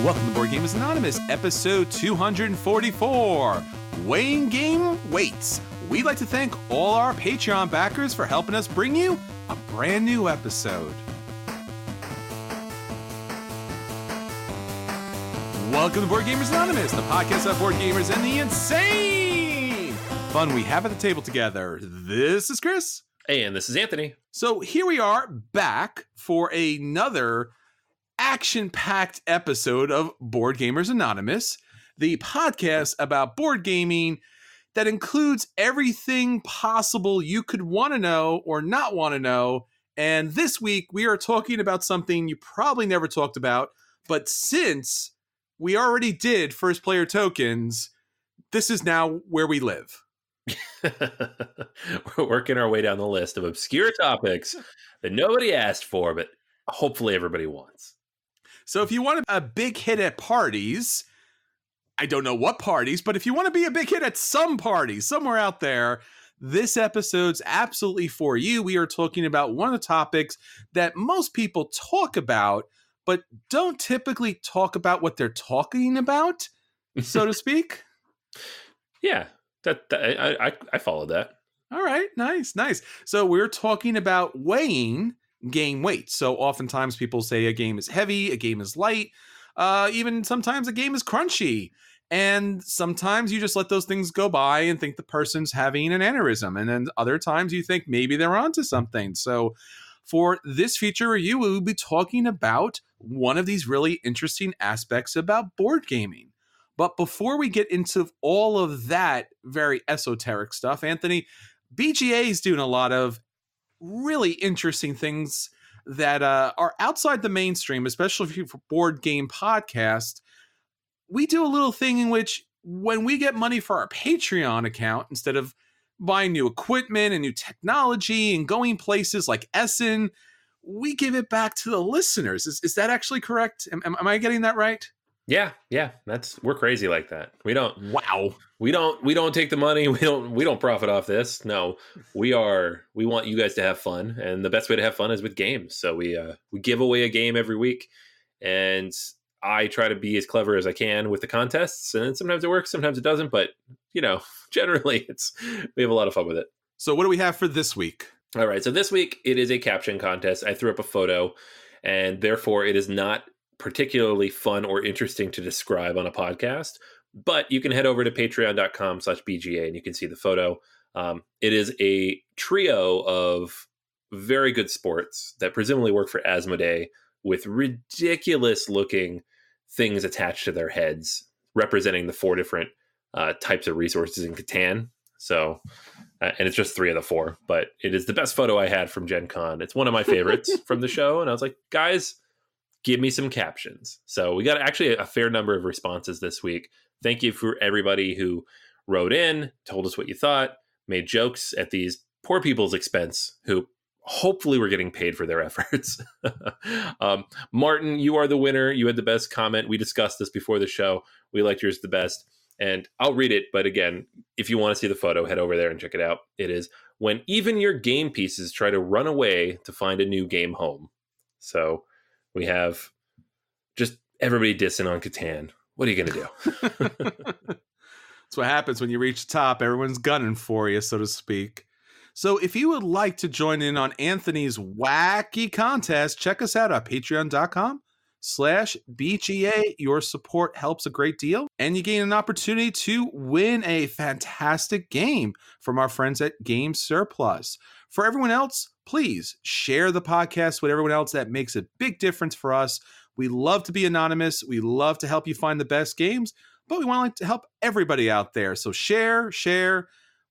Welcome to Board Gamers Anonymous, episode 244, Weighing Game Weights. We'd like to thank all our Patreon backers for helping us bring you a brand new episode. Welcome to Board Gamers Anonymous, the podcast of board gamers and the insane fun we have at the table together. This is Chris. And this is Anthony. So here we are back for another action-packed episode of Board Gamers Anonymous, the podcast about board gaming that includes everything possible you could want to know or not want to know. And this week we are talking about something you probably never talked about, but since we already did first player tokens, this is now where we live. We're working our way down the list of obscure topics that nobody asked for, but hopefully everybody wants. So if you want a big hit at parties, I don't know what parties, but if you want to be a big hit at some party somewhere out there, this episode's absolutely for you. We are talking about one of the topics that most people talk about, but don't typically talk about what they're talking about, so to speak. Yeah, I followed that. All right, nice. So we're talking about weighing game weight. So oftentimes people say a game is heavy, a game is light, even sometimes a game is crunchy. And sometimes you just let those things go by and think the person's having an aneurysm. And then other times you think maybe they're onto something. So for this feature review, we will be talking about one of these really interesting aspects about board gaming. But before we get into all of that very esoteric stuff, Anthony, BGA is doing a lot of really interesting things that are outside the mainstream, especially for board game podcast. We do a little thing in which when we get money for our Patreon account, instead of buying new equipment and new technology and going places like Essen, we give it back to the listeners. Is that actually correct? Am I getting that right? Yeah. We're crazy like that. We don't take the money. We don't profit off this. No, we want you guys to have fun, and the best way to have fun is with games. So we give away a game every week, and I try to be as clever as I can with the contests, and sometimes it works, sometimes it doesn't, but generally we have a lot of fun with it. So what do we have for this week? All right. So this week it is a caption contest. I threw up a photo, and therefore it is not particularly fun or interesting to describe on a podcast, but you can head over to patreon.com/BGA and you can see the photo. It is a trio of very good sports that presumably work for Asmodee with ridiculous looking things attached to their heads, representing the four different types of resources in Catan. So, and it's just 3 of the 4, but it is the best photo I had from Gen Con. It's one of my favorites from the show. And I was like, guys, give me some captions. So we got actually a fair number of responses this week. Thank you for everybody who wrote in, told us what you thought, made jokes at these poor people's expense who hopefully were getting paid for their efforts. Martin, you are the winner. You had the best comment. We discussed this before the show. We liked yours the best. And I'll read it. But again, if you want to see the photo, head over there and check it out. It is when even your game pieces try to run away to find a new game home. So we have just everybody dissing on Catan. What are you going to do? That's what happens when you reach the top. Everyone's gunning for you, so to speak. So if you would like to join in on Anthony's wacky contest, check us out at patreon.com/BGA. Your support helps a great deal. And you gain an opportunity to win a fantastic game from our friends at Game Surplus. For everyone else, please share the podcast with everyone else. That makes a big difference for us. We love to be anonymous. We love to help you find the best games, but we want to help everybody out there. So share,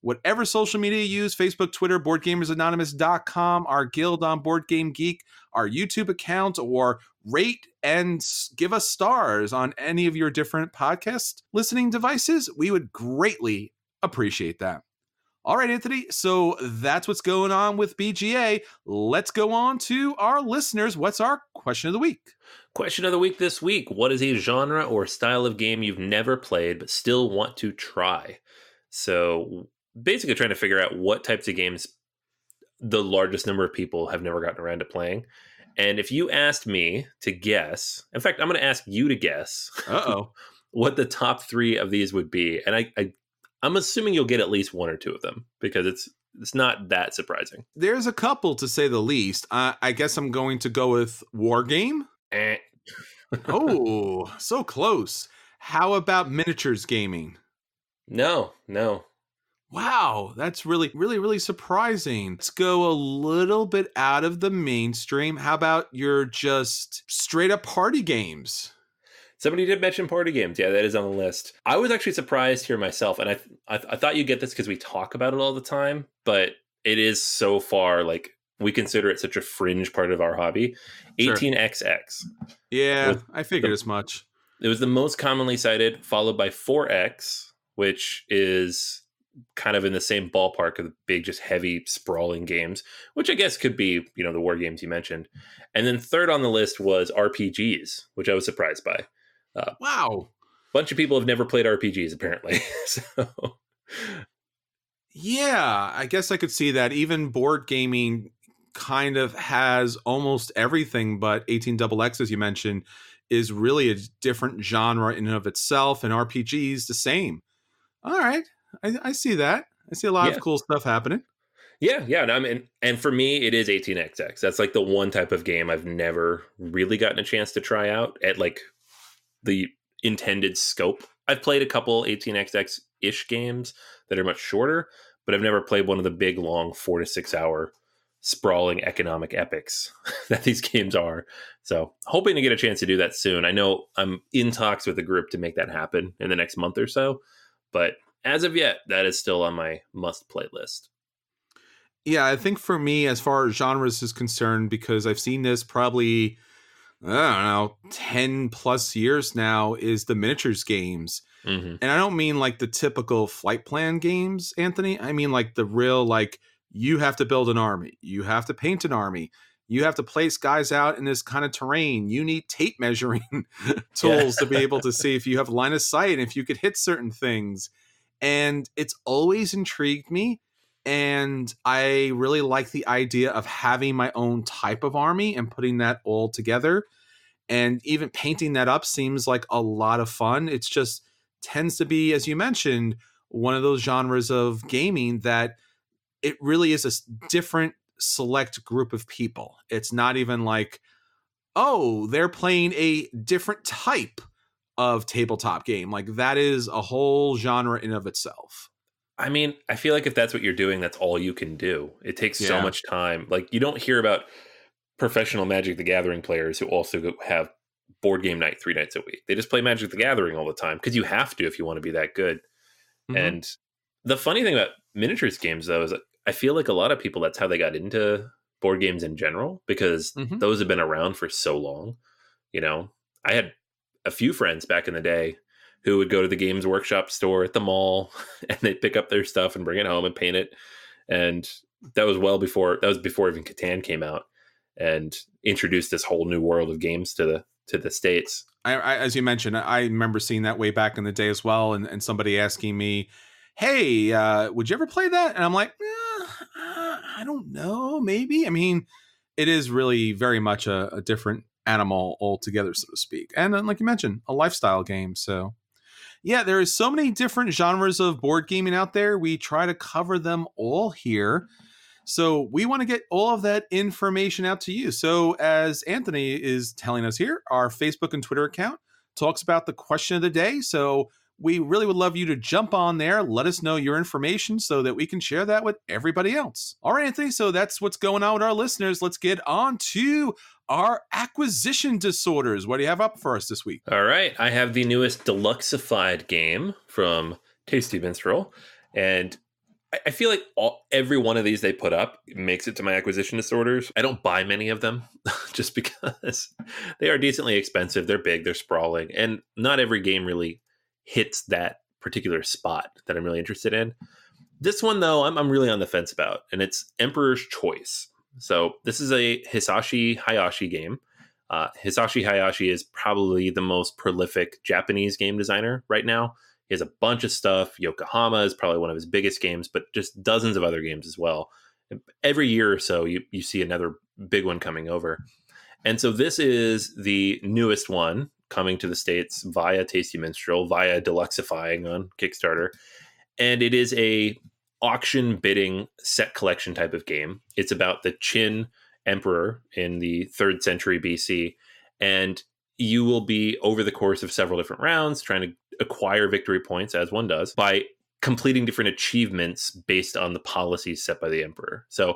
whatever social media you use, Facebook, Twitter, BoardGamersAnonymous.com, our guild on Board Game Geek, our YouTube account, or rate and give us stars on any of your different podcast listening devices. We would greatly appreciate that. All right, Anthony, so that's what's going on with BGA. Let's go on to our listeners. What's our question of the week? Question of the week this week. What is a genre or style of game you've never played but still want to try? So basically trying to figure out what types of games the largest number of people have never gotten around to playing. And if you asked me to guess, in fact, I'm going to ask you to guess Uh-oh. what the top 3 of these would be. And I'm assuming you'll get at least 1 or 2 of them because it's not that surprising. There's a couple, to say the least. I guess I'm going to go with Wargame. Oh, so close. How about miniatures gaming? No. Wow, that's really, really, really surprising. Let's go a little bit out of the mainstream. How about your just straight up party games? Somebody did mention party games. Yeah, that is on the list. I was actually surprised here myself, and I thought you'd get this because we talk about it all the time, but it is so far, like, we consider it such a fringe part of our hobby. Sure. 18XX. Yeah, I figured as much. It was the most commonly cited, followed by 4X, which is kind of in the same ballpark of the big, just heavy, sprawling games, which I guess could be, the war games you mentioned. And then third on the list was RPGs, which I was surprised by. Wow. A bunch of people have never played RPGs, apparently. So, yeah, I guess I could see that. Even board gaming kind of has almost everything, but 18XX, as you mentioned, is really a different genre in and of itself, and RPGs the same. All right, I see that. I see a lot of cool stuff happening. Yeah. No, I mean, and for me, it is 18XX. That's like the one type of game I've never really gotten a chance to try out at like the intended scope. I've played a couple 18XX-ish games that are much shorter, but I've never played one of the big, long 4 to 6 hour sprawling economic epics that these games are. So hoping to get a chance to do that soon. I know I'm in talks with a group to make that happen in the next month or so, but as of yet, that is still on my must play list. Yeah, I think for me, as far as genres is concerned, because I've seen this probably, I don't know, 10 plus years now, is the miniatures games. Mm-hmm. And I don't mean like the typical flight plan games, Anthony. I mean like the real, like, you have to build an army. You have to paint an army. You have to place guys out in this kind of terrain. You need tape measuring tools to be able to see if you have line of sight and if you could hit certain things. And it's always intrigued me. And I really like the idea of having my own type of army and putting that all together. And even painting that up seems like a lot of fun. It's just tends to be, as you mentioned, one of those genres of gaming that it really is a different select group of people. It's not even like, oh, they're playing a different type of tabletop game. Like, that is a whole genre in of itself. I mean, I feel like if that's what you're doing, that's all you can do. It takes so much time. Like, you don't hear about professional Magic the Gathering players who also have board game night 3 nights a week. They just play Magic the Gathering all the time because you have to if you want to be that good. Mm-hmm. And the funny thing about miniatures games, though, is I feel like a lot of people, that's how they got into board games in general, because those have been around for so long. I had a few friends back in the day who would go to the Games Workshop store at the mall and they'd pick up their stuff and bring it home and paint it. And that was before even Catan came out and introduced this whole new world of games to the States. I as you mentioned, I remember seeing that way back in the day as well. And somebody asking me, hey, would you ever play that? And I'm like, I don't know, maybe. I mean, it is really very much a different animal altogether, so to speak. And like you mentioned, a lifestyle game. So yeah, there is so many different genres of board gaming out there. We try to cover them all here. So we want to get all of that information out to you. So as Anthony is telling us here, our Facebook and Twitter account talks about the question of the day. So we really would love you to jump on there. Let us know your information so that we can share that with everybody else. All right, Anthony, so that's what's going on with our listeners. Let's get on to our acquisition disorders. What do you have up for us this week? All right. I have the newest Deluxeified game from Tasty Minstrel. And I feel like every one of these they put up makes it to my acquisition disorders. I don't buy many of them just because they are decently expensive. They're big, they're sprawling, and not every game really hits that particular spot that I'm really interested in. This one, though, I'm really on the fence about, and it's Emperor's Choice. So this is a Hisashi Hayashi game. Hisashi Hayashi is probably the most prolific Japanese game designer right now. He has a bunch of stuff. Yokohama is probably one of his biggest games, but just dozens of other games as well. Every year or so, you see another big one coming over. And so this is the newest one coming to the States via Tasty Minstrel, via Deluxifying on Kickstarter. And it is a auction bidding set collection type of game. It's about the Qin emperor in the 3rd century BC. And you will be, over the course of several different rounds, trying to acquire victory points, as one does, by completing different achievements based on the policies set by the emperor. So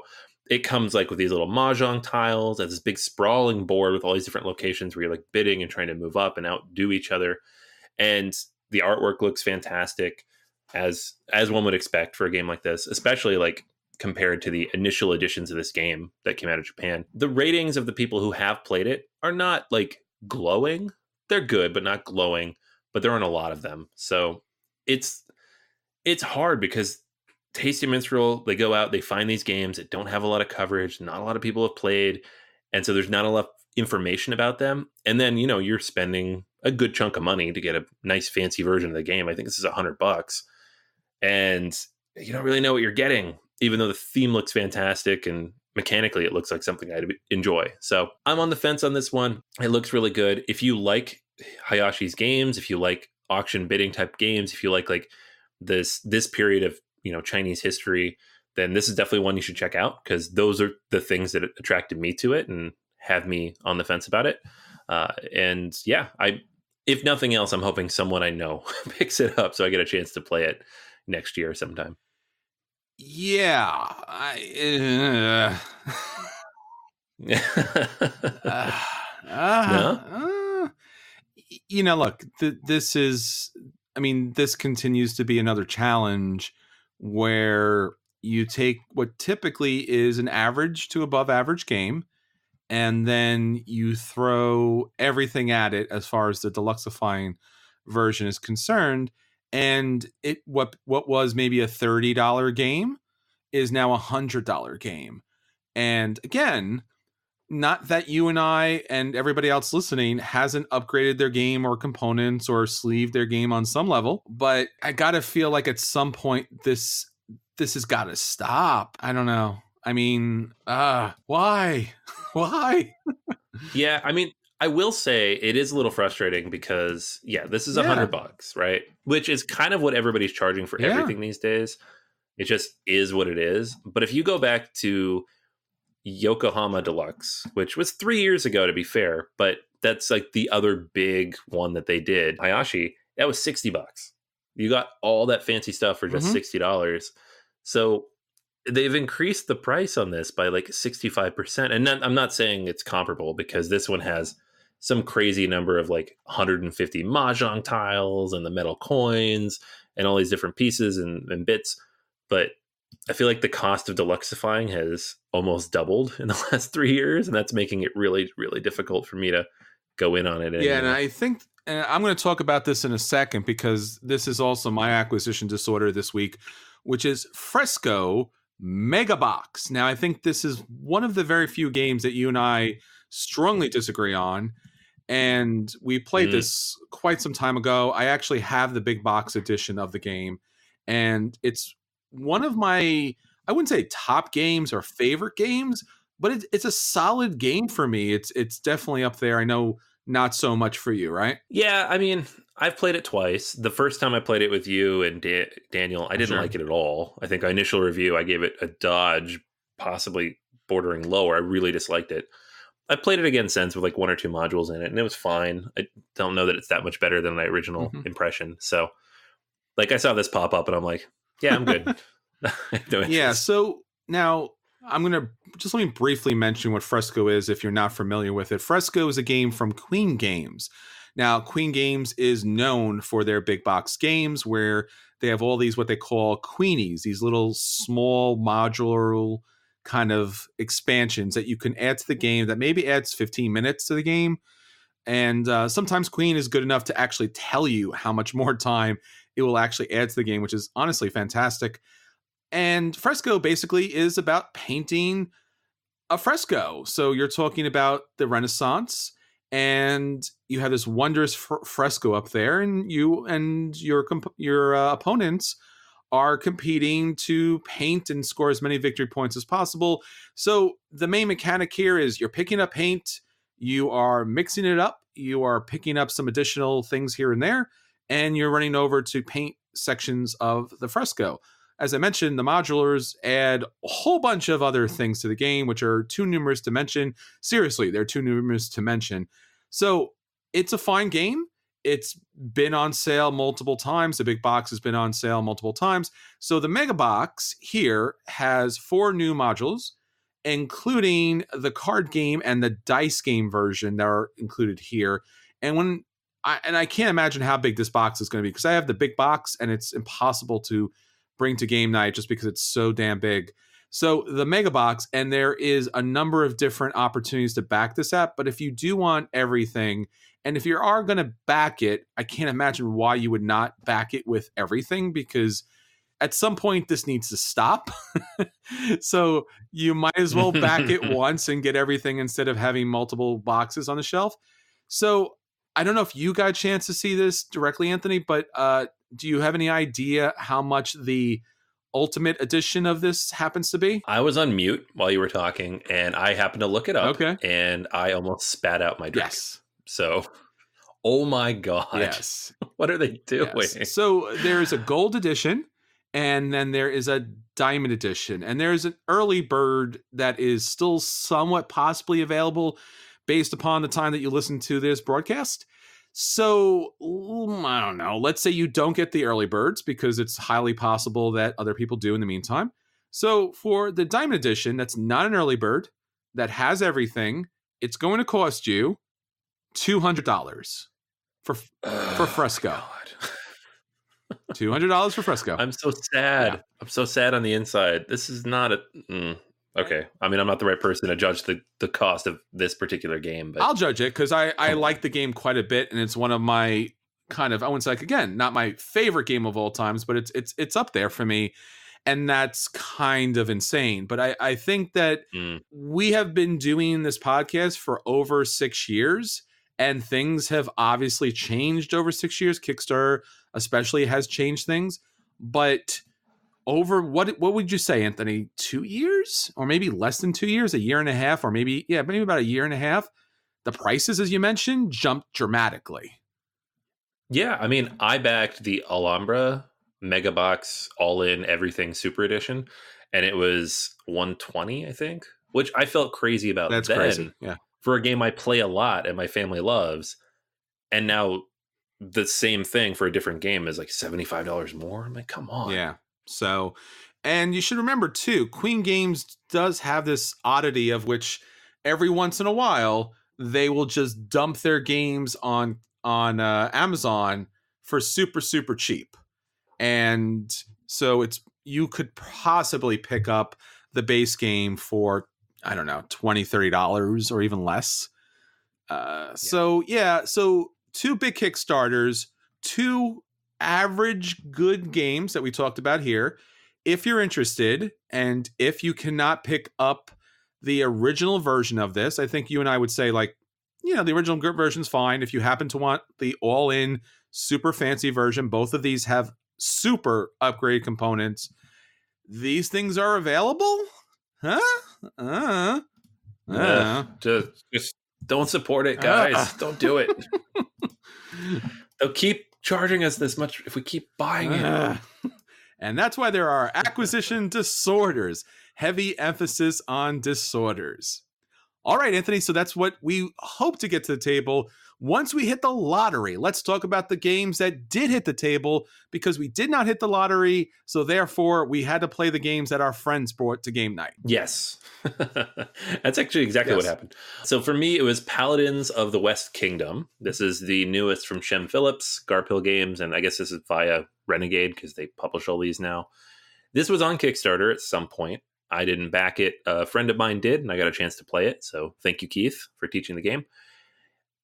it comes like with these little mahjong tiles and this big sprawling board with all these different locations where you're like bidding and trying to move up and outdo each other. And the artwork looks fantastic, as one would expect for a game like this, especially like compared to the initial editions of this game that came out of Japan. The ratings of the people who have played it are not like glowing. They're good, but not glowing, but there aren't a lot of them. So it's hard because Tasty Minstrel, they go out, they find these games that don't have a lot of coverage, not a lot of people have played, and so there's not a lot of information about them. And then, you know, you're spending a good chunk of money to get a nice fancy version of the game. I think this is $100, and you don't really know what you're getting, even though the theme looks fantastic and mechanically it looks like something I'd enjoy. So I'm on the fence on this one. It looks really good. If you like Hayashi's games, if you like auction bidding type games, if you like this period of, you know, Chinese history, then this is definitely one you should check out, because those are the things that attracted me to it and have me on the fence about it. And yeah, if nothing else, I'm hoping someone I know picks it up so I get a chance to play it next year sometime. Yeah. No? You know, look, this continues to be another challenge where you take what typically is an average to above average game, and then you throw everything at it as far as the deluxifying version is concerned. And what was maybe a $30 game is now a $100 game. And again, not that you and I and everybody else listening hasn't upgraded their game or components or sleeved their game on some level, but I gotta feel like at some point this has got to stop. I don't know. I mean, why? Why? Yeah, I mean, I will say it is a little frustrating because, yeah, this is $100, right? Which is kind of what everybody's charging for everything these days. It just is what it is. But if you go back to Yokohama Deluxe, which was 3 years ago, to be fair, but that's like the other big one that they did, Hayashi, that was $60. You got all that fancy stuff for just $60. So they've increased the price on this by like 65%. And I'm not saying it's comparable, because this one has some crazy number of like 150 mahjong tiles and the metal coins and all these different pieces and bits. But I feel like the cost of deluxifying has almost doubled in the last 3 years, and that's making it really, really difficult for me to go in on it anymore. Yeah, and I think, and I'm going to talk about this in a second, because this is also my acquisition disorder this week, which is Fresco Mega Box. Now, I think this is one of the very few games that you and I strongly disagree on, and we played this quite some time ago. I actually have the big box edition of the game, and it's one of my, I wouldn't say top games or favorite games, but it's a solid game for me. It's definitely up there. I know not so much for you, right? Yeah, I mean, I've played it twice. The first time I played it with you and Daniel, I didn't like it at all. I think our initial review, I gave it a dodge, possibly bordering lower. I really disliked it. I played it again since with like 1 or 2 modules in it, and it was fine. I don't know that it's that much better than my original impression. So, like, I saw this pop up, and I'm like, yeah, I'm good. Yeah, so now I'm going to just let me briefly mention what Fresco is if you're not familiar with it. Fresco is a game from Queen Games. Now, Queen Games is known for their big box games where they have all these what they call Queenies, these little small modular kind of expansions that you can add to the game that maybe adds 15 minutes to the game. And sometimes Queen is good enough to actually tell you how much more time it will actually add to the game, which is honestly fantastic. And Fresco basically is about painting a fresco. So you're talking about the Renaissance, and you have this wondrous fresco up there, and you and your opponents are competing to paint and score as many victory points as possible. So the main mechanic here is you're picking up paint, You are mixing it up. You are picking up some additional things here and there, and you're running over to paint sections of the Fresco. As I mentioned, the modulars add a whole bunch of other things to the game, which are too numerous to mention. Seriously, they're too numerous to mention. So it's a fine game. It's been on sale multiple times. The big box has been on sale multiple times. So the mega box here has 4 new modules, including the card game and the dice game version that are included here. And I can't imagine how big this box is going to be, because I have the big box and it's impossible to bring to game night just because it's so damn big. So the mega box, and there is a number of different opportunities to back this app. But if you do want everything, and if you are going to back it, I can't imagine why you would not back it with everything, because at some point this needs to stop. So you might as well back it once and get everything instead of having multiple boxes on the shelf. So I don't know if you got a chance to see this directly, Anthony, but do you have any idea how much the Ultimate Edition of this happens to be? I was on mute while you were talking, and I happened to look it up. Okay. And I almost spat out my drink. Yes. So, oh my God. Yes. What are they doing? Yes. So there's a gold edition, and then there is a diamond edition, and there's an early bird that is still somewhat possibly available based upon the time that you listen to this broadcast. So I don't know. Let's say you don't get the early birds, because it's highly possible that other people do in the meantime. So for the diamond edition, that's not an early bird, that has everything, it's going to cost you $200 for Fresco. $200 for Fresco. I'm so sad. Yeah. I'm so sad on the inside. This is not a... Okay. I mean, I'm not the right person to judge the cost of this particular game, but I'll judge it, because I like the game quite a bit, and it's one of my kind of, I wouldn't say, like, again, not my favorite game of all times, but it's up there for me, and that's kind of insane. But I think that we have been doing this podcast for over 6 years, and things have obviously changed over 6 years. Kickstarter especially has changed things, but over what would you say, Anthony? 2 years, or maybe less than 2 years, a year and a half, or maybe about a year and a half. The prices, as you mentioned, jumped dramatically. Yeah, I mean, I backed the Alhambra Mega Box All In Everything Super Edition, and it was $120, I think, which I felt crazy about. That's then, crazy. Yeah, for a game I play a lot and my family loves, and now the same thing for a different game is like $75 more. I'm like, come on. Yeah. So, and you should remember too, Queen Games does have this oddity of which every once in a while they will just dump their games on Amazon for super, super cheap. And so you could possibly pick up the base game for, I don't know, $20, $30 or even less. So 2 big Kickstarters, 2 average good games that we talked about here. If you're interested, and if you cannot pick up the original version of this, I think you and I would say, like, the original version's fine. If you happen to want the all-in super fancy version, both of these have super upgrade components. These things are available? Just don't support it, guys. Don't do it. They'll keep charging us this much if we keep buying it. And that's why there are acquisition disorders. Heavy emphasis on disorders. All right, Anthony, so that's what we hope to get to the table once we hit the lottery. Let's talk about the games that did hit the table, because we did not hit the lottery, so therefore we had to play the games that our friends brought to game night. Yes. That's actually exactly what happened. So for me, it was Paladins of the West Kingdom. This is the newest from Shem Philips, Garphill Games, and I guess this is via Renegade, because they publish all these now. This was on Kickstarter at some point. I didn't back it. A friend of mine did, and I got a chance to play it. So thank you, Keith, for teaching the game.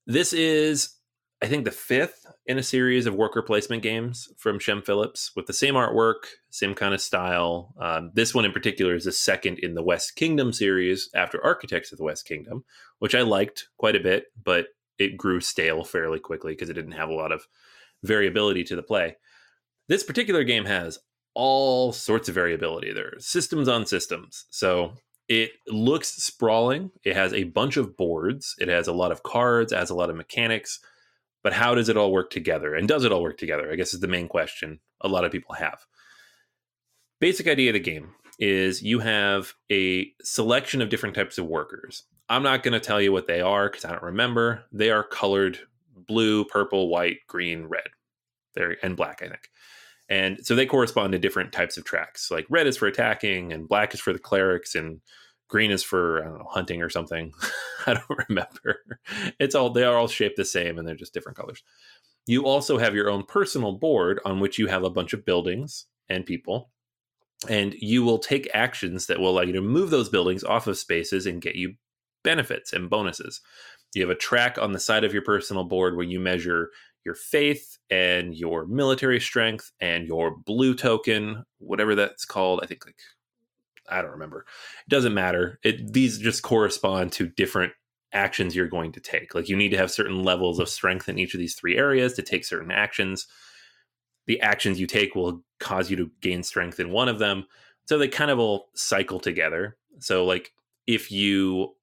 This is, I think, the 5th in a series of worker placement games from Shem Philips, with the same artwork, same kind of style. This one in particular is the 2nd in the West Kingdom series after Architects of the West Kingdom, which I liked quite a bit, but it grew stale fairly quickly because it didn't have a lot of variability to the play. This particular game has all sorts of variability. There are systems on systems. So It looks sprawling. It has a bunch of boards. It has a lot of cards, it has a lot of mechanics. But how does it all work together? And does it all work together? I guess is the main question a lot of people have. Basic idea of the game is you have a selection of different types of workers. I'm not going to tell you what they are because I don't remember. They are colored blue, purple, white, green, red, and black, I think. And so they correspond to different types of tracks. Like red is for attacking, and black is for the clerics, and green is for, I don't know, hunting or something. I don't remember. They are all shaped the same, and they're just different colors. You also have your own personal board on which you have a bunch of buildings and people. And you will take actions that will allow you to move those buildings off of spaces and get you benefits and bonuses. You have a track on the side of your personal board where you measure your faith and your military strength and your blue token, whatever that's called. I don't remember. It doesn't matter. These just correspond to different actions you're going to take. Like you need to have certain levels of strength in each of these 3 areas to take certain actions. The actions you take will cause you to gain strength in one of them. So they kind of all cycle together. So like if you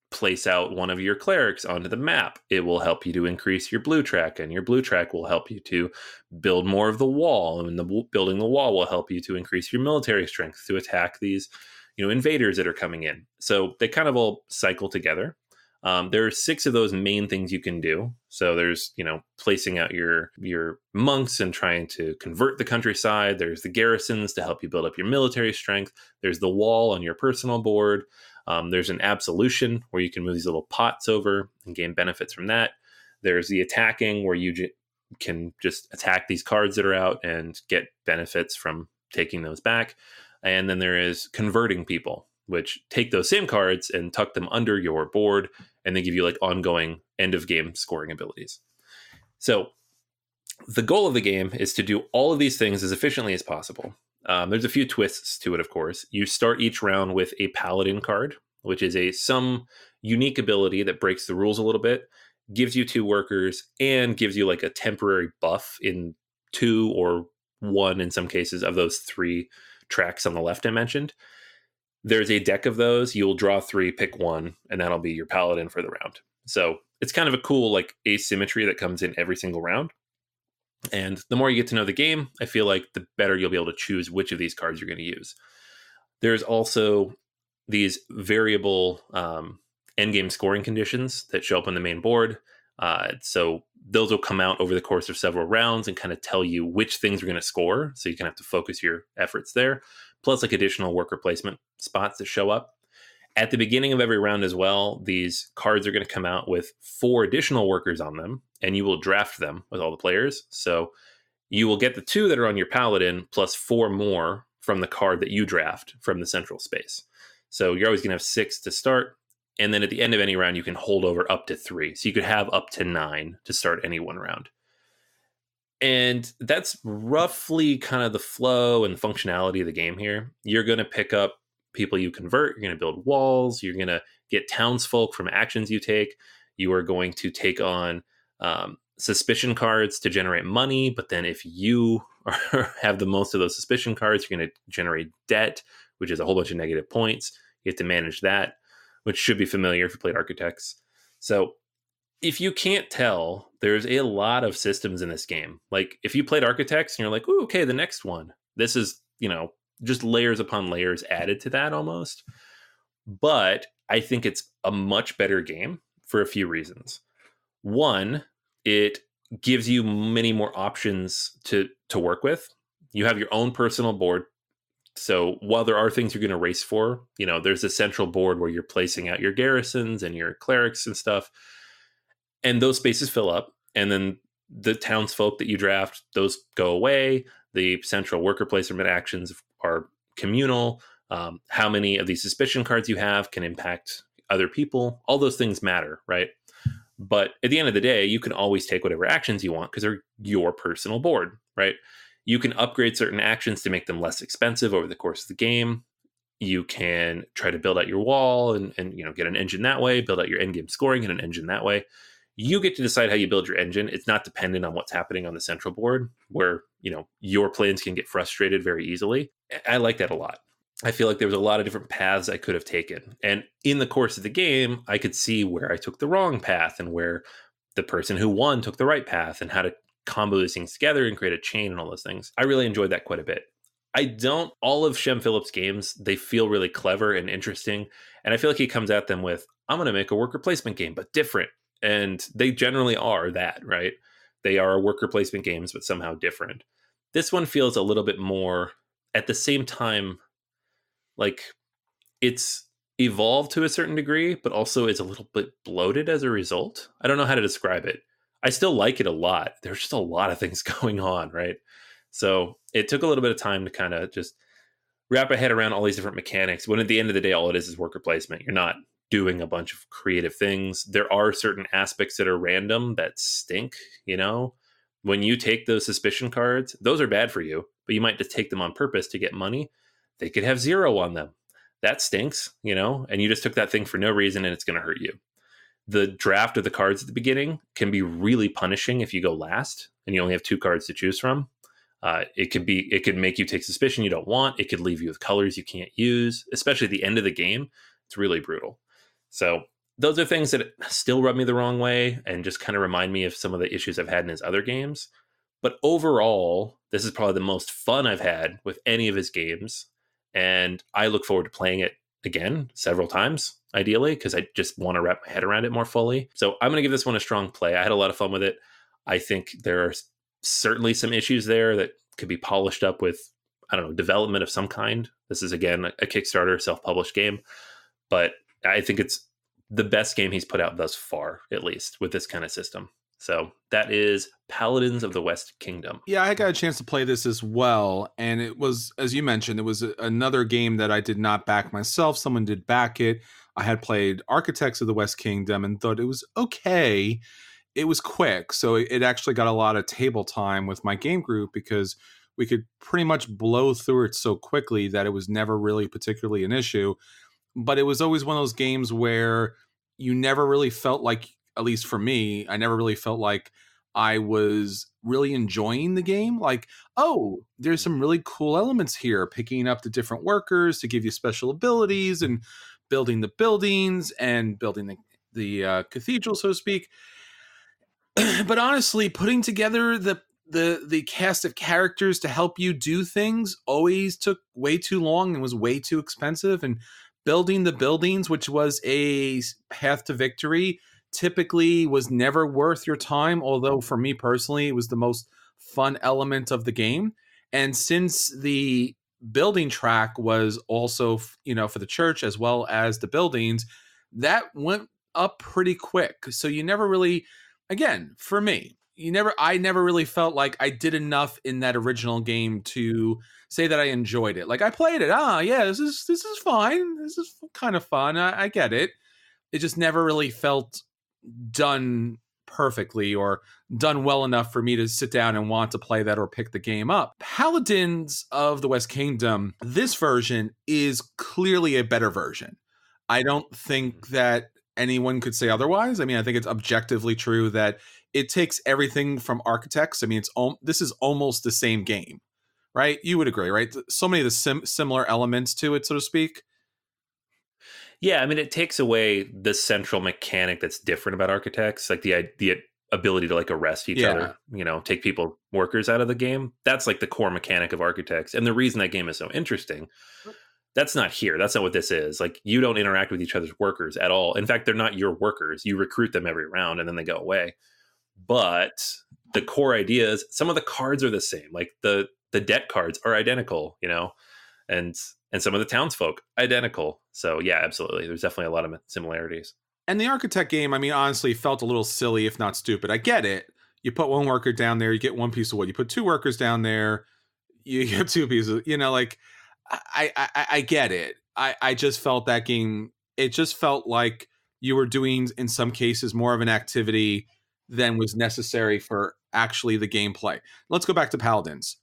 place out one of your clerics onto the map, it will help you to increase your blue track, and your blue track will help you to build more of the wall, and building the wall will help you to increase your military strength to attack these, invaders that are coming in. So they kind of all cycle together. There are 6 of those main things you can do. So there's, placing out your monks and trying to convert the countryside. There's the garrisons to help you build up your military strength. There's the wall on your personal board. There's an absolution where you can move these little pots over and gain benefits from that. There's the attacking where you can just attack these cards that are out and get benefits from taking those back. And then there is converting people, which take those same cards and tuck them under your board, and they give you like ongoing end of game scoring abilities. So the goal of the game is to do all of these things as efficiently as possible. There's a few twists to it, of course. You start each round with a Paladin card, which is some unique ability that breaks the rules a little bit, gives you 2 workers, and gives you like a temporary buff in 2 or 1 in some cases of those 3 tracks on the left I mentioned. There's a deck of those. You'll draw 3, pick 1, and that'll be your Paladin for the round. So it's kind of a cool like asymmetry that comes in every single round. And the more you get to know the game, I feel like the better you'll be able to choose which of these cards you're going to use. There's also these variable endgame scoring conditions that show up on the main board. So those will come out over the course of several rounds and kind of tell you which things are going to score. So you can have to focus your efforts there. Plus like additional worker placement spots that show up. At the beginning of every round as well, these cards are going to come out with 4 additional workers on them, and you will draft them with all the players. So you will get the 2 that are on your Paladin plus 4 more from the card that you draft from the central space. So you're always going to have 6 to start. And then at the end of any round, you can hold over up to 3. So you could have up to 9 to start any one round. And that's roughly kind of the flow and functionality of the game here. You're going to pick up people you convert. You're going to build walls. You're going to get townsfolk from actions you take. You are going to take on suspicion cards to generate money. But then if you have the most of those suspicion cards, you're going to generate debt, which is a whole bunch of negative points. You have to manage that, which should be familiar if you played Architects. So if you can't tell, there's a lot of systems in this game. Like if you played Architects and you're like, ooh, okay, the next one. This is, just layers upon layers added to that almost. But I think it's a much better game for a few reasons. One, it gives you many more options to work with. You have your own personal board. So while there are things you're going to race for, there's a central board where you're placing out your garrisons and your clerics and stuff. And those spaces fill up. And then the townsfolk that you draft, those go away. The central worker placement actions are communal. How many of these suspicion cards you have can impact other people. All those things matter, right? But at the end of the day, you can always take whatever actions you want because they're your personal board, right? You can upgrade certain actions to make them less expensive over the course of the game. You can try to build out your wall and get an engine that way, build out your endgame scoring and an engine that way. You get to decide how you build your engine. It's not dependent on what's happening on the central board where, your plans can get frustrated very easily. I like that a lot. I feel like there was a lot of different paths I could have taken. And in the course of the game, I could see where I took the wrong path and where the person who won took the right path and how to combo these things together and create a chain and all those things. I really enjoyed that quite a bit. All of Shem Philips' games, they feel really clever and interesting. And I feel like he comes at them with, I'm going to make a worker placement game, but different. And they generally are that, right? They are worker placement games, but somehow different. This one feels a little bit more, at the same time, like it's evolved to a certain degree, but also is a little bit bloated as a result. I don't know how to describe it. I still like it a lot. There's just a lot of things going on, right? So it took a little bit of time to kind of just wrap my head around all these different mechanics, when at the end of the day, all it is worker placement. You're not doing a bunch of creative things. There are certain aspects that are random that stink, you know? When you take those suspicion cards, those are bad for you, but you might just take them on purpose to get money. They could have 0 on them. That stinks, you know? And you just took that thing for no reason and it's going to hurt you. The draft of the cards at the beginning can be really punishing if you go last and you only have 2 cards to choose from. It could make you take suspicion you don't want. It could leave you with colors you can't use, especially at the end of the game. It's really brutal. So those are things that still rub me the wrong way and just kind of remind me of some of the issues I've had in his other games. But overall, this is probably the most fun I've had with any of his games. And I look forward to playing it again several times, ideally, because I just want to wrap my head around it more fully. So I'm going to give this one a strong play. I had a lot of fun with it. I think there are certainly some issues there that could be polished up with, I don't know, development of some kind. This is, again, a Kickstarter self-published game. But I think it's the best game he's put out thus far, at least, with this kind of system. So that is Paladins of the West Kingdom. Yeah, I got a chance to play this as well. And it was, as you mentioned, it was another game that I did not back myself. Someone did back it. I had played Architects of the West Kingdom and thought it was okay. It was quick. So it actually got a lot of table time with my game group because we could pretty much blow through it so quickly that it was never really particularly an issue. But it was always one of those games where you never really felt like, at least for me, I never really felt like I was really enjoying the game. Like, oh, there's some really cool elements here, picking up the different workers to give you special abilities and building the buildings and building the cathedral, so to speak. But honestly, putting together the cast of characters to help you do things always took way too long and was way too expensive. And building the buildings, which was a path to victory, typically was never worth your time. Although for me personally, it was the most fun element of the game. And since the building track was also, for the church as well as the buildings, that went up pretty quick. So you never really, again, for me, I never really felt like I did enough in that original game to say that I enjoyed it. Like, I played it. Yeah, this is fine. This is kind of fun. I get it. It just never really felt done perfectly or done well enough for me to sit down and want to play that or pick the game up. Paladins of the West Kingdom, this version is clearly a better version. I don't think that anyone could say otherwise. I mean, I think it's objectively true that it takes everything from Architects. I mean, this is almost the same game, right? You would agree, right? So many of the similar elements to it, so to speak. Yeah, I mean, it takes away the central mechanic that's different about Architects, like the ability to like arrest each other, take workers out of the game. That's like the core mechanic of Architects. And the reason that game is so interesting, that's not here. That's not what this is. Like, you don't interact with each other's workers at all. In fact, they're not your workers. You recruit them every round and then they go away. But the core idea is some of the cards are the same. Like the debt cards are identical, and some of the townsfolk identical. So yeah, absolutely. There's definitely a lot of similarities. And the Architect game, I mean, honestly felt a little silly, if not stupid. I get it. You put one worker down there, you get one piece of wood. You put 2 workers down there, you get 2 pieces. Like, I get it. I just felt that game, it just felt like you were doing, in some cases, more of an activity than was necessary for actually the gameplay. Let's go back to Paladins.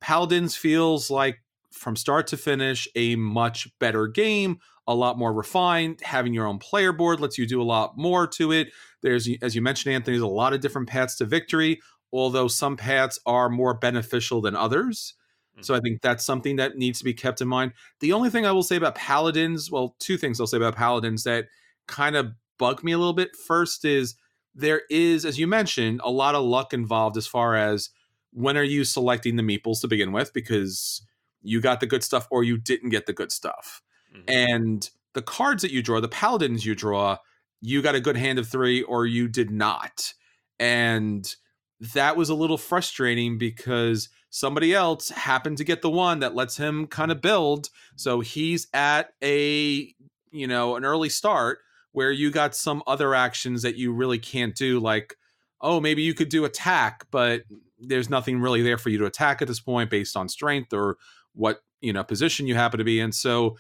Paladins feels like, from start to finish, a much better game, a lot more refined. Having your own player board lets you do a lot more to it. There's, as you mentioned, Anthony, there's a lot of different paths to victory, although some paths are more beneficial than others. So I think that's something that needs to be kept in mind. The only thing I will say about Paladins, well, two things I'll say about Paladins that kind of bug me a little bit. First is there is, as you mentioned, a lot of luck involved as far as when are you selecting the meeples to begin with, because you got the good stuff or you didn't get the good stuff. Mm-hmm. And the cards that you draw, the Paladins you draw, you got a good hand of 3 or you did not. And that was a little frustrating because somebody else happened to get the one that lets him kind of build. So he's at a, an early start where you got some other actions that you really can't do. Like, oh, maybe you could do attack, but there's nothing really there for you to attack at this point based on strength or what, position you happen to be in. So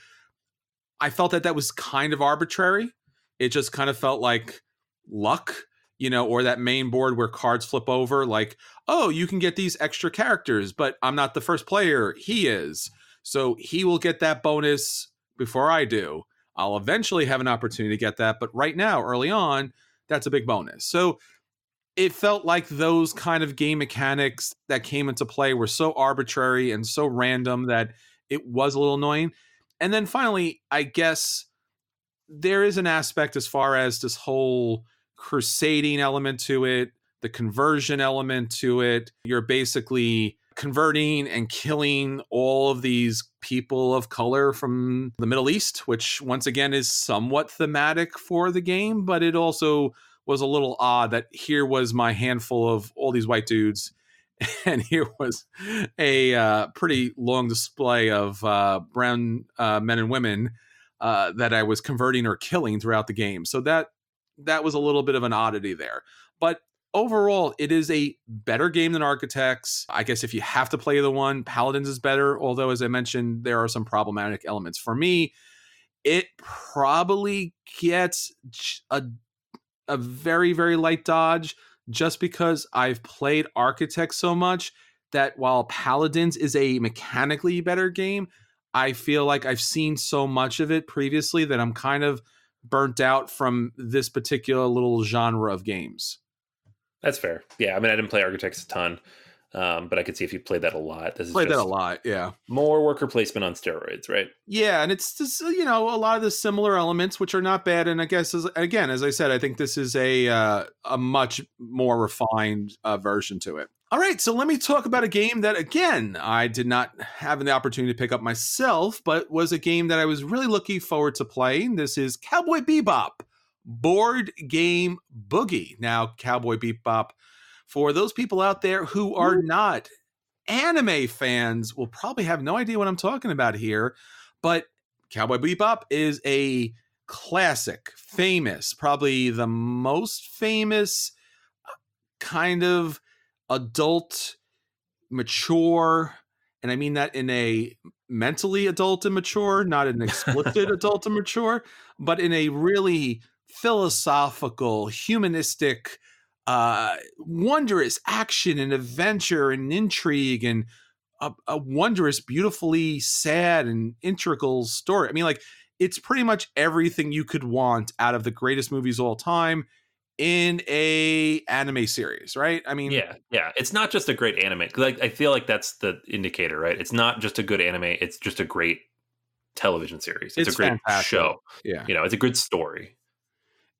I felt that was kind of arbitrary. It just kind of felt like luck, or that main board where cards flip over, like, oh, you can get these extra characters, but I'm not the first player. He is. So he will get that bonus before I do. I'll eventually have an opportunity to get that. But right now, early on, that's a big bonus. So it felt like those kind of game mechanics that came into play were so arbitrary and so random that it was a little annoying. And then finally, I guess there is an aspect as far as this whole crusading element to it, the conversion element to it. You're basically converting and killing all of these people of color from the Middle East, which once again is somewhat thematic for the game, but it also was a little odd that here was my handful of all these white dudes and here was a pretty long display of brown men and women that I was converting or killing throughout the game. So that was a little bit of an oddity there. But overall, it is a better game than Architects. I guess if you have to play the one, Paladins is better. Although, as I mentioned, there are some problematic elements. For me, it probably gets a very, very light dodge just because I've played Architects so much that while Paladins is a mechanically better game, I feel like I've seen so much of it previously that I'm kind of burnt out from this particular little genre of games. That's fair. Yeah, I mean, I didn't play Architects a ton, but I could see if you played that a lot. This is played that a lot, yeah. More worker placement on steroids, right? Yeah, and it's just, a lot of the similar elements, which are not bad. And I guess, as I said, I think this is a much more refined version to it. All right, so let me talk about a game that, again, I did not have the opportunity to pick up myself, but was a game that I was really looking forward to playing. This is Cowboy Bebop, Boardgame Boogie. Now, Cowboy Bebop, for those people out there who are not anime fans, will probably have no idea what I'm talking about here, but Cowboy Bebop is a classic, famous, probably the most famous kind of adult, mature, and I mean that in a mentally adult and mature, not an explicit adult and mature, but in a really philosophical, humanistic, wondrous action and adventure and intrigue and a wondrous, beautifully sad and integral story. I mean, like, it's pretty much everything you could want out of the greatest movies of all time in a anime series, right? I mean, yeah. It's not just a great anime. Like, I feel like that's the indicator, right? It's not just a good anime. It's just a great television series. It's a great fantastic show. Yeah, it's a good story.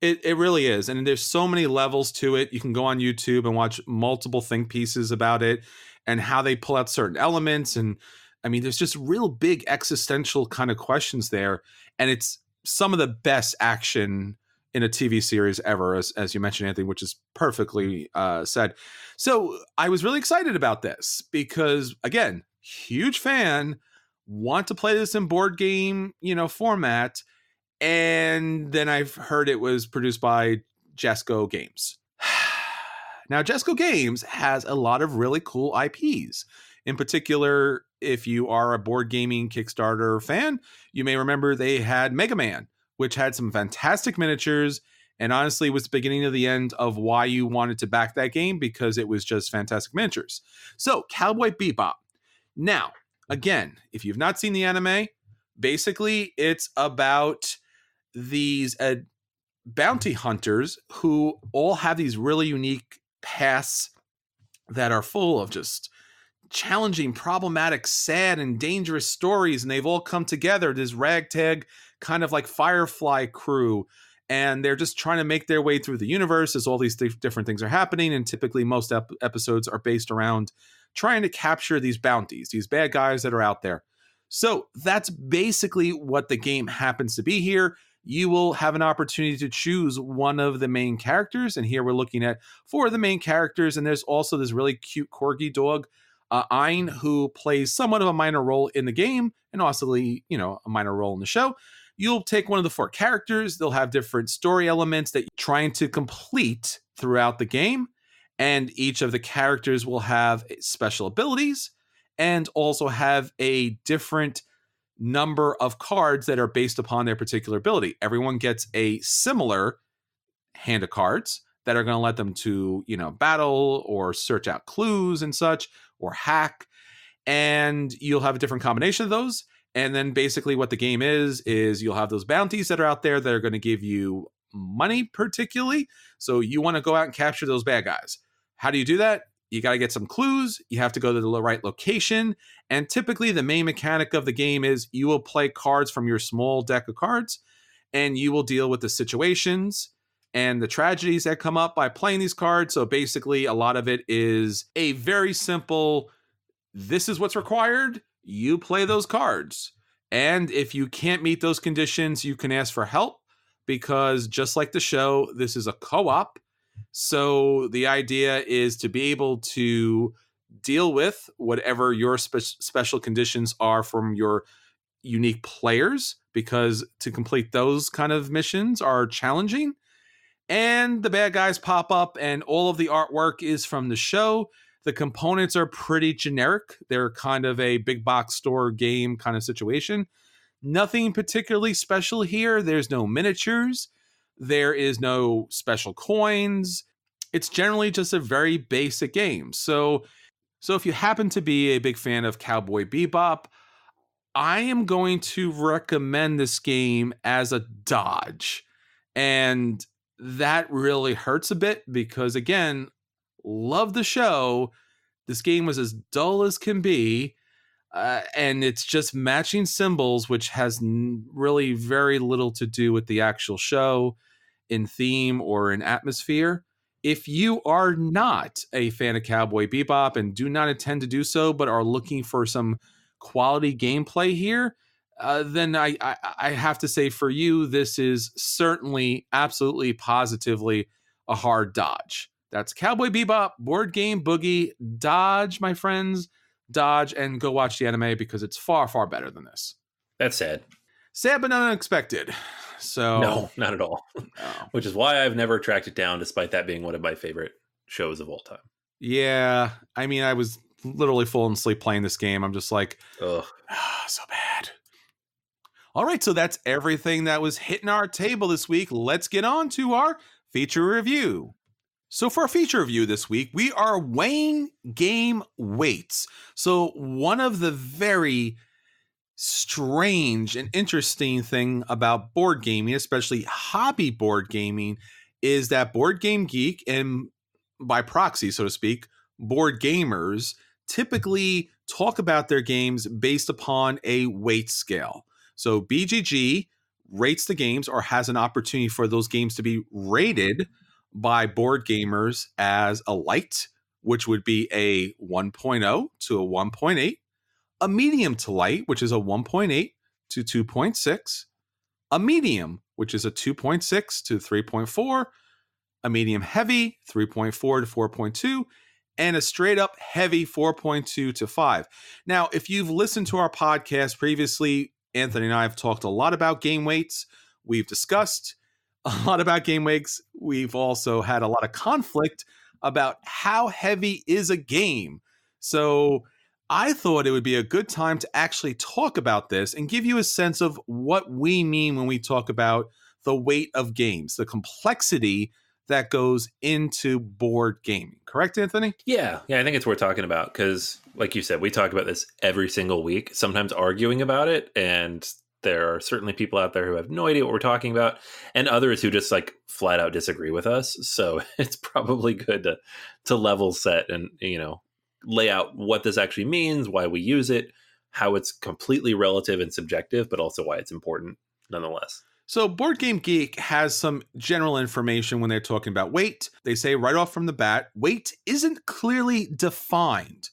It really is. And there's so many levels to it. You can go on YouTube and watch multiple think pieces about it and how they pull out certain elements. And I mean, there's just real big existential kind of questions there. And it's some of the best action in a TV series ever, as you mentioned, Anthony, which is perfectly said. So I was really excited about this because, again, huge fan, want to play this in board game, format. And then I've heard it was produced by Jesco Games. Now, Jesco Games has a lot of really cool IPs. In particular, if you are a board gaming Kickstarter fan, you may remember they had Mega Man, which had some fantastic miniatures, and honestly was the beginning of the end of why you wanted to back that game, because it was just fantastic miniatures. So, Cowboy Bebop. Now, again, if you've not seen the anime, basically it's about these bounty hunters who all have these really unique paths that are full of just challenging, problematic, sad, and dangerous stories, and they've all come together, this ragtag kind of like Firefly crew, and they're just trying to make their way through the universe as all these different things are happening, and typically most episodes are based around trying to capture these bounties, these bad guys that are out there. So that's basically what the game happens to be here. You will have an opportunity to choose one of the main characters, and here we're looking at 4 of the main characters, and there's also this really cute corgi dog, Ein, who plays somewhat of a minor role in the game, and also, a minor role in the show. You'll take one of the 4 characters. They'll have different story elements that you're trying to complete throughout the game. And each of the characters will have special abilities and also have a different number of cards that are based upon their particular ability. Everyone gets a similar hand of cards that are going to let them to, battle or search out clues and such, or hack. And you'll have a different combination of those. And then basically what the game is you'll have those bounties that are out there that are going to give you money particularly. So you want to go out and capture those bad guys. How do you do that? You got to get some clues. You have to go to the right location. And typically the main mechanic of the game is you will play cards from your small deck of cards, and you will deal with the situations and the tragedies that come up by playing these cards. So basically a lot of it is a very simple, this is what's required. You play those cards. And if you can't meet those conditions, you can ask for help, because just like the show, this is a co-op. So the idea is to be able to deal with whatever your special conditions are from your unique players, because to complete those kind of missions are challenging. And the bad guys pop up, and all of the artwork is from the show. The components are pretty generic. They're kind of a big box store game kind of situation. Nothing particularly special here. There's no miniatures. There is no special coins. It's generally just a very basic game. So if you happen to be a big fan of Cowboy Bebop, I am going to recommend this game as a dodge. And that really hurts a bit because, again, love the show. This game was as dull as can be. And it's just matching symbols, which has really very little to do with the actual show in theme or in atmosphere. If you are not a fan of Cowboy Bebop and do not intend to do so, but are looking for some quality gameplay here, then I have to say for you, this is certainly, absolutely, positively a hard dodge. That's Cowboy Bebop, Boardgame Boogie. Dodge, my friends. Dodge and go watch the anime, because it's far, far better than this. That's sad. Sad but not unexpected. So no, not at all. No. Which is why I've never tracked it down, despite that being one of my favorite shows of all time. Yeah, I mean, I was literally falling asleep playing this game. I'm just like, ugh, so bad. All right, so that's everything that was hitting our table this week. Let's get on to our feature review. So for our feature review this week, we are weighing game weights. So one of the very strange and interesting thing about board gaming, especially hobby board gaming, is that Board Game Geek, and by proxy, so to speak, board gamers typically talk about their games based upon a weight scale. So BGG rates the games, or has an opportunity for those games to be rated by board gamers as a light, which would be a 1.0 to a 1.8, a medium to light, which is a 1.8 to 2.6, a medium, which is a 2.6 to 3.4, a medium heavy, 3.4 to 4.2, and a straight up heavy 4.2 to 5. Now, if you've listened to our podcast previously, Anthony and I have talked a lot about game weights. We've discussed a lot about game weights. We've also had a lot of conflict about how heavy is a game. So I thought it would be a good time to actually talk about this and give you a sense of what we mean when we talk about the weight of games, the complexity that goes into board gaming. Correct, Anthony? Yeah, I think it's worth talking about because, like you said, we talk about this every single week, sometimes arguing about it, and there are certainly people out there who have no idea what we're talking about, and others who just like flat out disagree with us. So it's probably good to level set and, lay out what this actually means, why we use it, how it's completely relative and subjective, but also why it's important nonetheless. So Board Game Geek has some general information when they're talking about weight. They say right off from the bat, weight isn't clearly defined.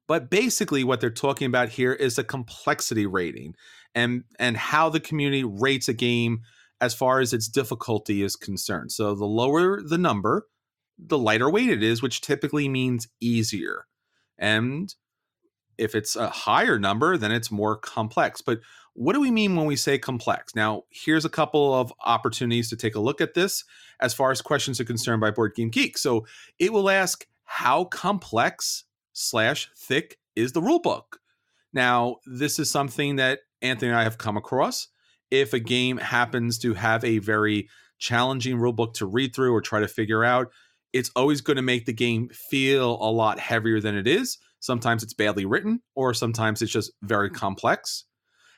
But basically what they're talking about here is a complexity rating and how the community rates a game as far as its difficulty is concerned. So the lower the number, the lighter weight it is, which typically means easier. And if it's a higher number, then it's more complex. But what do we mean when we say complex? Now, here's a couple of opportunities to take a look at this as far as questions are concerned by Board Game Geek. So it will ask, how complex / thick is the rule book? Now, this is something that Anthony and I have come across. If a game happens to have a very challenging rule book to read through or try to figure out, it's always going to make the game feel a lot heavier than it is. Sometimes it's badly written, or sometimes it's just very complex.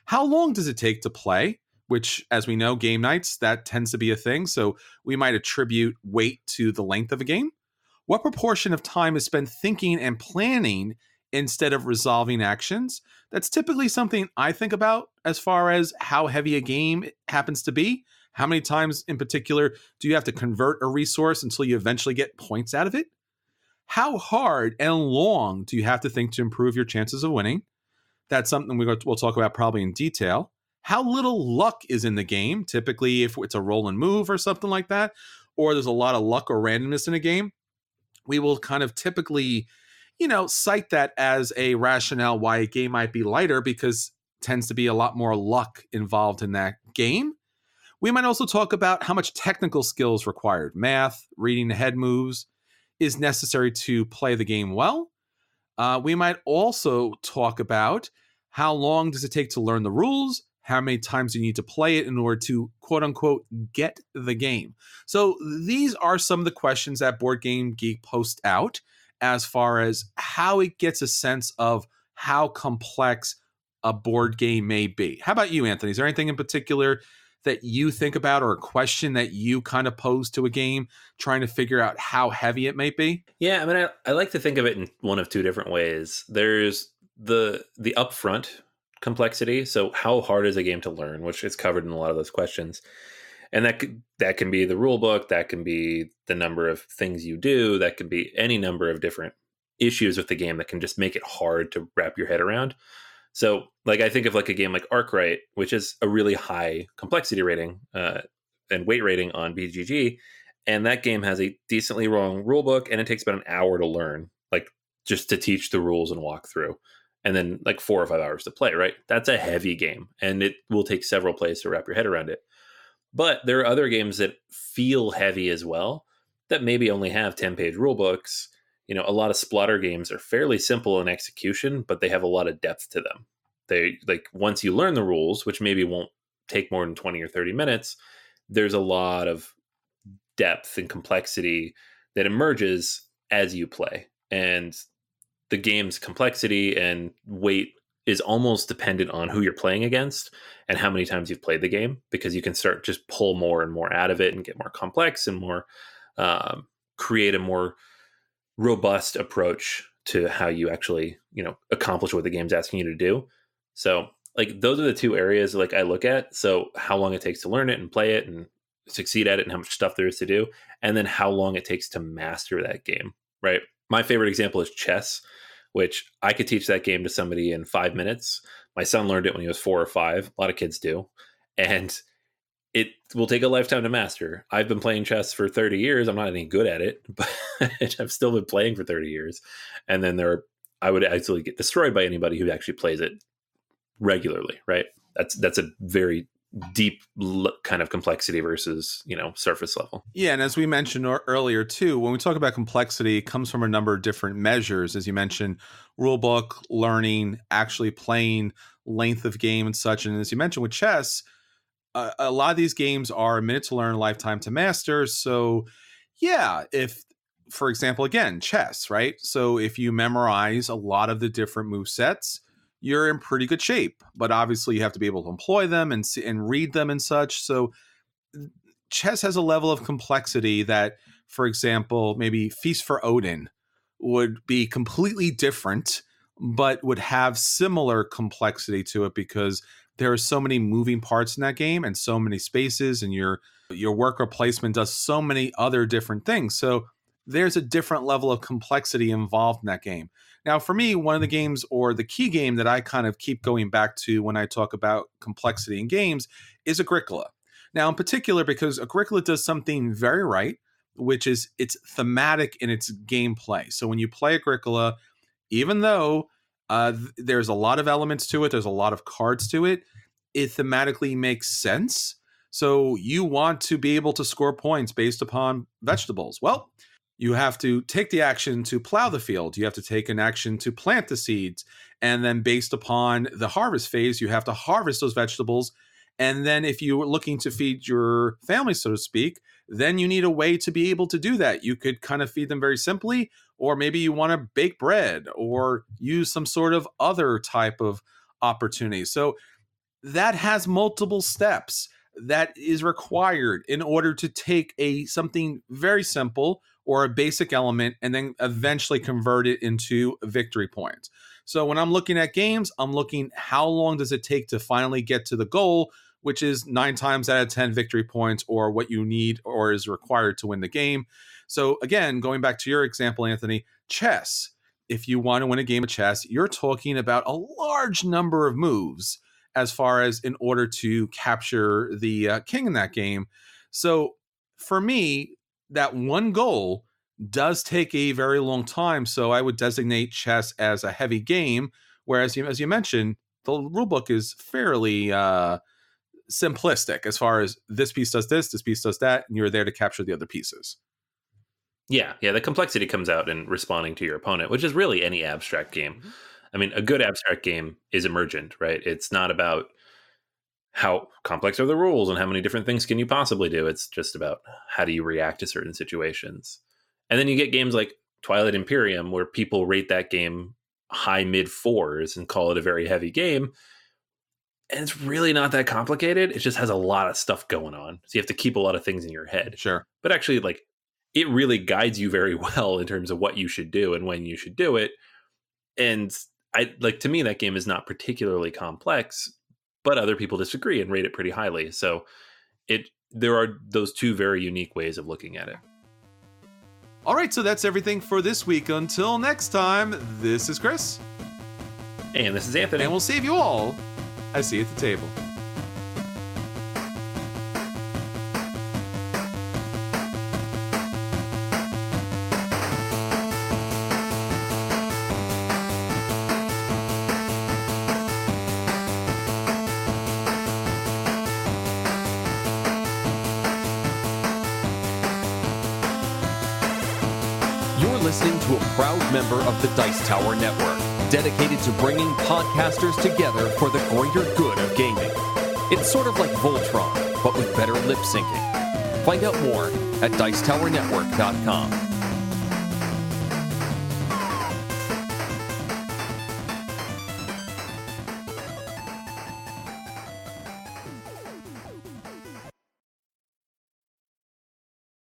How long does it take to play? Which, as we know, game nights, that tends to be a thing. So we might attribute weight to the length of a game. What proportion of time is spent thinking and planning instead of resolving actions? That's typically something I think about as far as how heavy a game happens to be. How many times in particular do you have to convert a resource until you eventually get points out of it? How hard and long do you have to think to improve your chances of winning? That's something we'll talk about probably in detail. How little luck is in the game, typically if it's a roll and move or something like that, or there's a lot of luck or randomness in a game, we will kind of typically, cite that as a rationale why a game might be lighter because it tends to be a lot more luck involved in that game. We might also talk about how much technical skills required, math, reading ahead moves, is necessary to play the game well. We might also talk about how long does it take to learn the rules, how many times do you need to play it in order to, quote unquote, get the game. So these are some of the questions that Board Game Geek posts out as far as how it gets a sense of how complex a board game may be. How about you, Anthony? Is there anything in particular that you think about or a question that you kind of pose to a game trying to figure out how heavy it may be? Yeah, I mean, I like to think of it in one of two different ways. There's the upfront complexity. So how hard is a game to learn, which is covered in a lot of those questions. And that can be the rule book, that can be the number of things you do, that can be any number of different issues with the game that can just make it hard to wrap your head around. So, like, I think of like a game like Arkwright, which is a really high complexity rating and weight rating on BGG, and that game has a decently long rule book, and it takes about an hour to learn, like just to teach the rules and walk through, and then like 4 or 5 hours to play. Right? That's a heavy game, and it will take several plays to wrap your head around it. But there are other games that feel heavy as well, that maybe only have 10-page rule books. A lot of splatter games are fairly simple in execution, but they have a lot of depth to them. They, like, once you learn the rules, which maybe won't take more than 20 or 30 minutes, there's a lot of depth and complexity that emerges as you play. And the game's complexity and weight is almost dependent on who you're playing against and how many times you've played the game, because you can start just pull more and more out of it and get more complex and more create a more robust approach to how you actually, accomplish what the game's asking you to do. So, like, those are the two areas like I look at. So how long it takes to learn it and play it and succeed at it and how much stuff there is to do, and then how long it takes to master that game, right? My favorite example is chess, which I could teach that game to somebody in 5 minutes. My son learned it when he was 4 or 5. A lot of kids do. And it will take a lifetime to master. I've been playing chess for 30 years. I'm not any good at it, but I've still been playing for 30 years. And then I would actually get destroyed by anybody who actually plays it regularly, right? That's a very deep kind of complexity versus, surface level. Yeah, and as we mentioned earlier too, when we talk about complexity, it comes from a number of different measures. As you mentioned, rule book, learning, actually playing, length of game and such. And as you mentioned with chess, a lot of these games are a minute to learn, lifetime to master. So yeah, if, for example, again, chess, right? So if you memorize a lot of the different move sets, you're in pretty good shape, but obviously you have to be able to employ them and read them and such. So chess has a level of complexity that, for example, maybe Feast for Odin would be completely different, but would have similar complexity to it because there are so many moving parts in that game and so many spaces, and your worker placement does so many other different things. So there's a different level of complexity involved in that game. Now, for me, one of the games, or the key game that I kind of keep going back to when I talk about complexity in games, is Agricola. Now, in particular, because Agricola does something very right, which is it's thematic in its gameplay. So when you play Agricola, even though there's a lot of elements to it, there's a lot of cards to it, it thematically makes sense. So you want to be able to score points based upon vegetables. Well, you have to take the action to plow the field. You have to take an action to plant the seeds. And then based upon the harvest phase, you have to harvest those vegetables. And then if you're looking to feed your family, so to speak, then you need a way to be able to do that. You could kind of feed them very simply, or maybe you want to bake bread or use some sort of other type of opportunity. So that has multiple steps that is required in order to take something very simple or a basic element and then eventually convert it into victory points. So when I'm looking at games, I'm looking how long does it take to finally get to the goal, which is 9 times out of 10 victory points, or what you need or is required to win the game. So again, going back to your example, Anthony, chess. If you want to win a game of chess, you're talking about a large number of moves as far as in order to capture the king in that game. So for me, that one goal does take a very long time. So I would designate chess as a heavy game, whereas, as you mentioned, the rulebook is fairly simplistic as far as this piece does this piece does that, and you're there to capture the other pieces. Yeah, the complexity comes out in responding to your opponent, which is really any abstract game. Mm-hmm. I mean, a good abstract game is emergent, right? It's not about how complex are the rules and how many different things can you possibly do. It's just about how do you react to certain situations. And then you get games like Twilight Imperium, where people rate that game high mid 4s and call it a very heavy game. And it's really not that complicated. It just has a lot of stuff going on. So you have to keep a lot of things in your head. Sure. But actually, like, it really guides you very well in terms of what you should do and when you should do it. And to me, that game is not particularly complex, but other people disagree and rate it pretty highly. So there are those two very unique ways of looking at it. All right, so that's everything for this week. Until next time, this is Chris. And this is Anthony. And we'll save you all a seat at the table. Listening to a proud member of the Dice Tower Network, dedicated to bringing podcasters together for the greater good of gaming. It's sort of like Voltron, but with better lip syncing. Find out more at dicetowernetwork.com.